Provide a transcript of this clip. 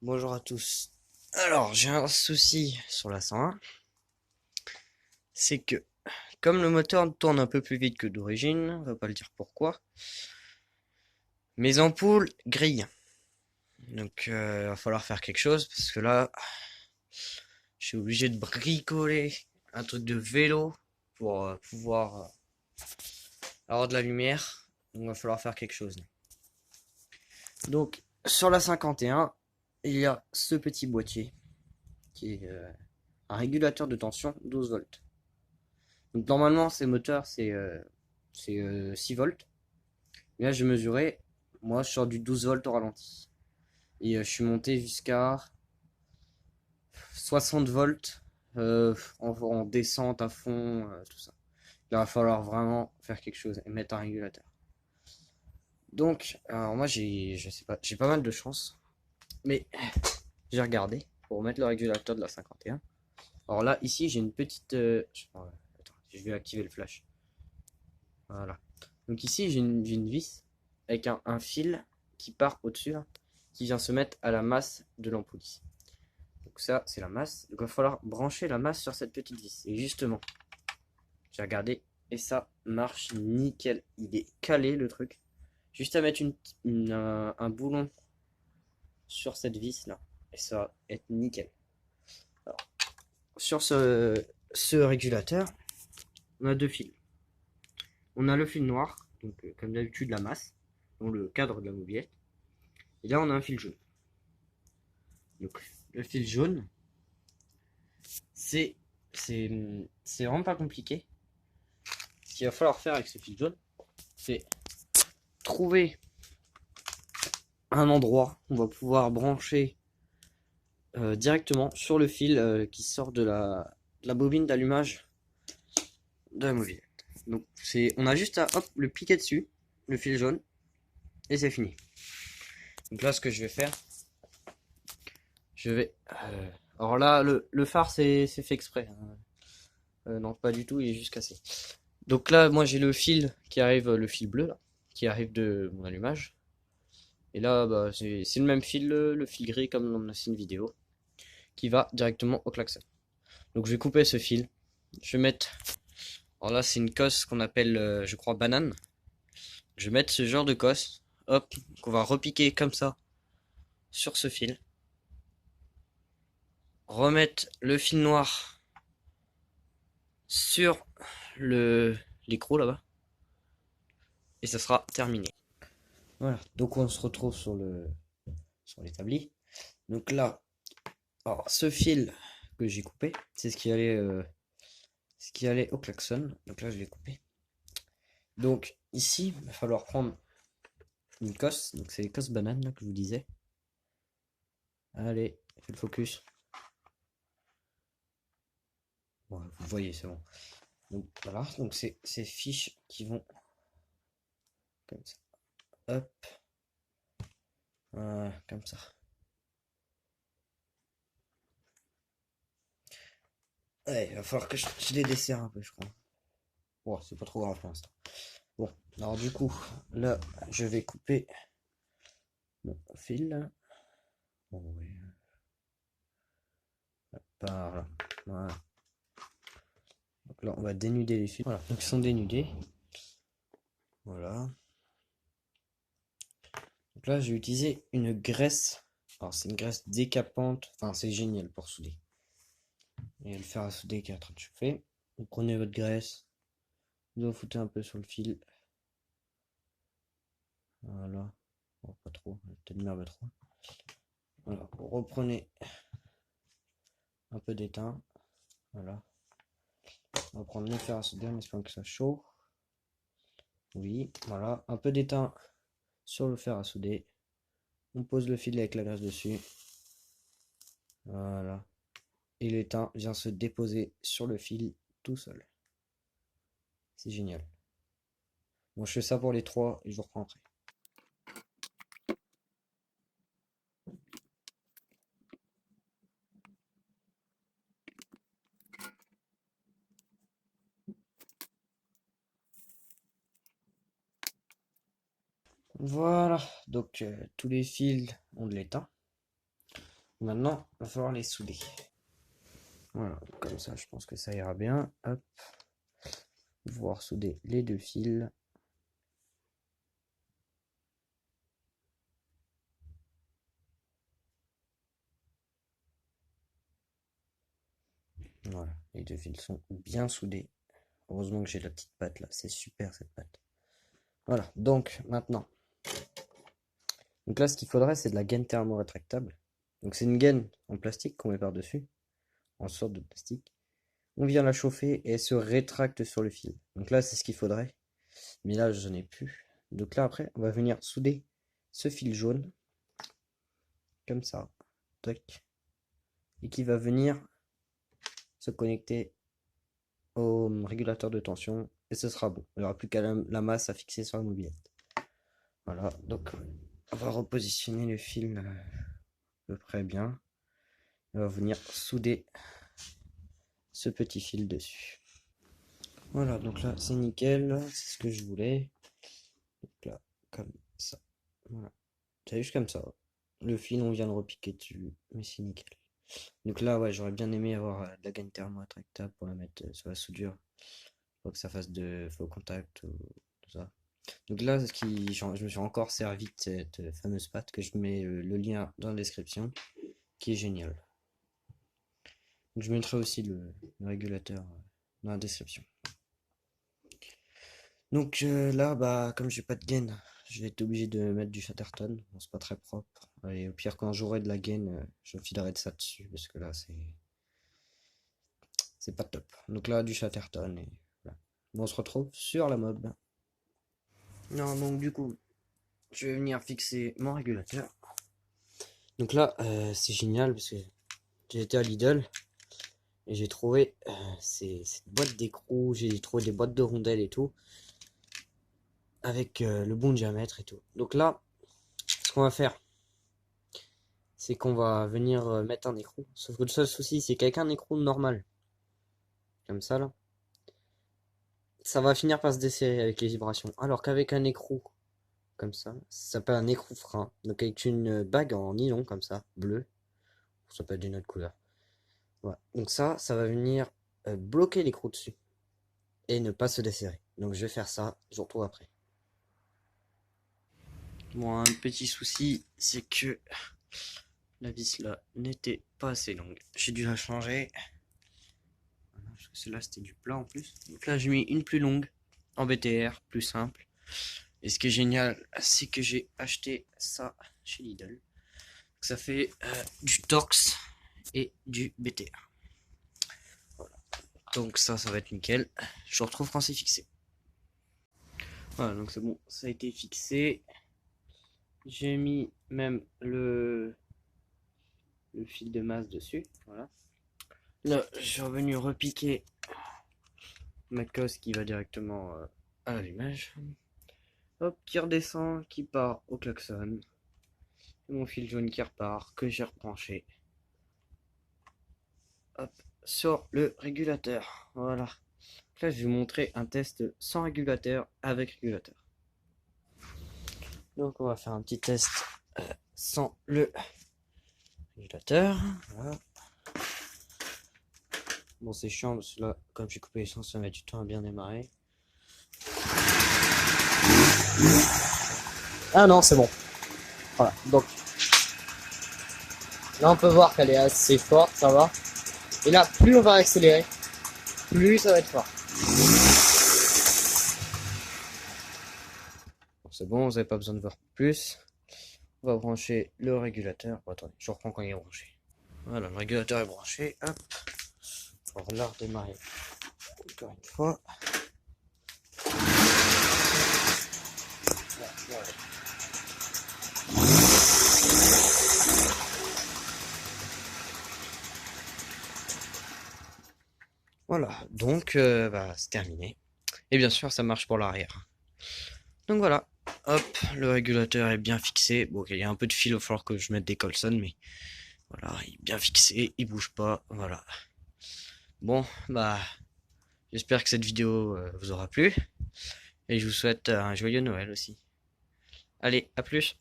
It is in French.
Bonjour à tous. Alors, j'ai un souci sur la 101, c'est que comme le moteur tourne un peu plus vite que d'origine, on va pas le dire pourquoi, mes ampoules grillent. Donc, il va falloir faire quelque chose parce que là, je suis obligé de bricoler un truc de vélo pour pouvoir avoir de la lumière. Donc, il va falloir faire quelque chose. Donc, sur la 51, il y a ce petit boîtier qui est un régulateur de tension 12 volts. Donc normalement ces moteurs c'est 6 volts. Mais là j'ai mesuré, moi je sors du 12 volts au ralenti. Et je suis monté jusqu'à 60 volts en descente à fond, tout ça. Il va falloir vraiment faire quelque chose et mettre un régulateur. Donc alors moi je sais pas, j'ai pas mal de chance. Mais j'ai regardé pour mettre le régulateur de la 51. Alors là ici j'ai une petite... attends, je vais activer le flash. Voilà. Donc ici, j'ai une vis avec un fil qui part au-dessus, là, qui vient se mettre à la masse de l'ampoule ici. Donc ça, c'est la masse. Donc il va falloir brancher la masse sur cette petite vis. Et justement, j'ai regardé et ça marche nickel. Il est calé le truc. Juste à mettre un boulon sur cette vis là. Et ça va être nickel. Alors, sur ce régulateur, on a deux fils. On a le fil noir, donc comme d'habitude la masse, dans le cadre de la mobilette. Et là, on a un fil jaune. Donc, le fil jaune, c'est c'est vraiment pas compliqué. Ce qu'il va falloir faire avec ce fil jaune, c'est trouver un endroit où on va pouvoir brancher directement sur le fil qui sort de la bobine d'allumage de la mobilette. Donc, on a juste à hop, le piquer dessus, le fil jaune, et c'est fini. Donc là, ce que je vais faire, je vais... alors là, le phare, c'est fait exprès, hein. Non, pas du tout, il est juste cassé. Donc là, moi j'ai le fil qui arrive, le fil bleu là, qui arrive de mon allumage. Et là, bah, c'est le même fil, le fil gris comme on a fait une vidéo, qui va directement au klaxon. Donc je vais couper ce fil. Je vais mettre, alors là c'est une cosse qu'on appelle, je crois, banane. Je vais mettre ce genre de cosse, hop, qu'on va repiquer comme ça sur ce fil. Remettre le fil noir sur le l'écrou là-bas. Et ça sera terminé. Voilà, donc on se retrouve sur l'établi. Donc là, alors ce fil que j'ai coupé, c'est ce qui allait au klaxon. Donc là, je l'ai coupé. Donc ici, il va falloir prendre une cosse. Donc c'est les cosses bananes là, que je vous disais. Allez, fais le focus. Bon, vous voyez, c'est bon. Donc voilà, donc c'est ces fiches qui vont comme ça. Hop, voilà, comme ça. Ouais, il va falloir que je les desserre un peu, je crois. Bon, c'est pas trop grave pour l'instant. Bon, alors du coup, là, je vais couper mon fil. Bon, oui, par là. Voilà. Donc là, on va dénuder les fils. Voilà, donc ils sont dénudés. Voilà. Donc là, j'ai utilisé une graisse. Alors, c'est une graisse décapante. Enfin, c'est génial pour souder. Et le fer à souder qui est en train de chauffer. Vous prenez votre graisse. Vous en foutez un peu sur le fil. Voilà. Bon, pas trop. Peut-être merde trop. Voilà. Vous reprenez un peu d'étain. Voilà. On va prendre le fer à souder en espérant que ça chauffe. Oui, voilà. Un peu d'étain sur le fer à souder. On pose le fil avec la graisse dessus. Voilà. Et l'étain vient se déposer sur le fil tout seul. C'est génial. Bon, je fais ça pour les trois et je vous reprends après. Voilà, donc tous les fils ont de l'étain. Maintenant, il va falloir les souder. Voilà, comme ça, je pense que ça ira bien. Hop, pouvoir souder les deux fils. Voilà, les deux fils sont bien soudés. Heureusement que j'ai la petite patte là, c'est super cette patte. Voilà, donc maintenant. Donc là, ce qu'il faudrait, c'est de la gaine thermo-rétractable. Donc c'est une gaine en plastique qu'on met par-dessus, en sorte de plastique. On vient la chauffer et elle se rétracte sur le fil. Donc là, c'est ce qu'il faudrait. Mais là, je n'ai plus. Donc là, après, on va venir souder ce fil jaune, comme ça, tac, et qui va venir se connecter au régulateur de tension, et ce sera bon. Il n'y aura plus qu'à la masse à fixer sur la mobilette. Voilà, donc on va repositionner le fil à peu près bien. On va venir souder ce petit fil dessus. Voilà, donc là, c'est nickel, c'est ce que je voulais. Donc là, comme ça. Voilà. C'est juste comme ça. Le fil, on vient de repiquer dessus, mais c'est nickel. Donc là, ouais, j'aurais bien aimé avoir de la gaine thermo-rétractable pour la mettre sur la soudure. Faut que ça fasse de faux contact ou tout ça. Donc là, je me suis encore servi de cette fameuse pâte que je mets le lien dans la description, qui est génial. Donc je mettrai aussi le régulateur dans la description. Donc là, bah, comme j'ai pas de gaine, je vais être obligé de mettre du Chatterton. Bon, c'est pas très propre. Et au pire, quand j'aurai de la gaine, je filerai de ça dessus, parce que là, c'est pas top. Donc là, du Chatterton, et voilà. Bon, on se retrouve sur la mob. Non, donc du coup, je vais venir fixer mon régulateur. Donc là, c'est génial, parce que j'ai été à Lidl, et j'ai trouvé cette boîte d'écrou, j'ai trouvé des boîtes de rondelles et tout, avec le bon diamètre et tout. Donc là, ce qu'on va faire, c'est qu'on va venir mettre un écrou. Sauf que le seul souci, c'est qu'avec un écrou normal, comme ça là, ça va finir par se desserrer avec les vibrations. Alors qu'avec un écrou, comme ça s'appelle un écrou frein. Donc avec une bague en nylon, comme ça, bleu, ça peut être d'une autre couleur. Voilà. Donc ça va venir bloquer l'écrou dessus et ne pas se desserrer. Donc je vais faire ça, je vous retrouve après. Bon, un petit souci, c'est que la vis là n'était pas assez longue. J'ai dû la changer. Parce que celle-là c'était du plat en plus. Donc là j'ai mis une plus longue en BTR, plus simple. Et ce qui est génial, c'est que j'ai acheté ça chez Lidl. Ça fait du Torx et du BTR. Voilà. Donc ça va être nickel. Je vous retrouve quand c'est fixé. Voilà, donc c'est bon, ça a été fixé. J'ai mis même le fil de masse dessus. Voilà. Là, je suis revenu repiquer ma cosse qui va directement à l'allumage. Hop, qui redescend, qui part au klaxon. Et mon fil jaune qui repart, que j'ai rebranché. Hop, sur le régulateur. Voilà. Là, je vais vous montrer un test sans régulateur, avec régulateur. Donc, on va faire un petit test sans le régulateur. Voilà. Bon, c'est chiant parce que là, comme j'ai coupé l'essence, ça met du temps à bien démarrer. Ah non, c'est bon. Voilà, donc là on peut voir qu'elle est assez forte, ça va. Et là, plus on va accélérer, plus ça va être fort. Bon, c'est bon, vous n'avez pas besoin de voir plus. On va brancher le régulateur. Bon, attendez, je reprends quand il est branché. Voilà, le régulateur est branché. Hop. On va la redémarrer encore une fois. Voilà, donc bah, c'est terminé. Et bien sûr, ça marche pour l'arrière. Donc voilà, hop, le régulateur est bien fixé. Bon, il y a un peu de fil, il va falloir que je mette des Colson, mais voilà, il est bien fixé, il bouge pas, voilà. Bon, bah, j'espère que cette vidéo vous aura plu. Et je vous souhaite un joyeux Noël aussi. Allez, à plus!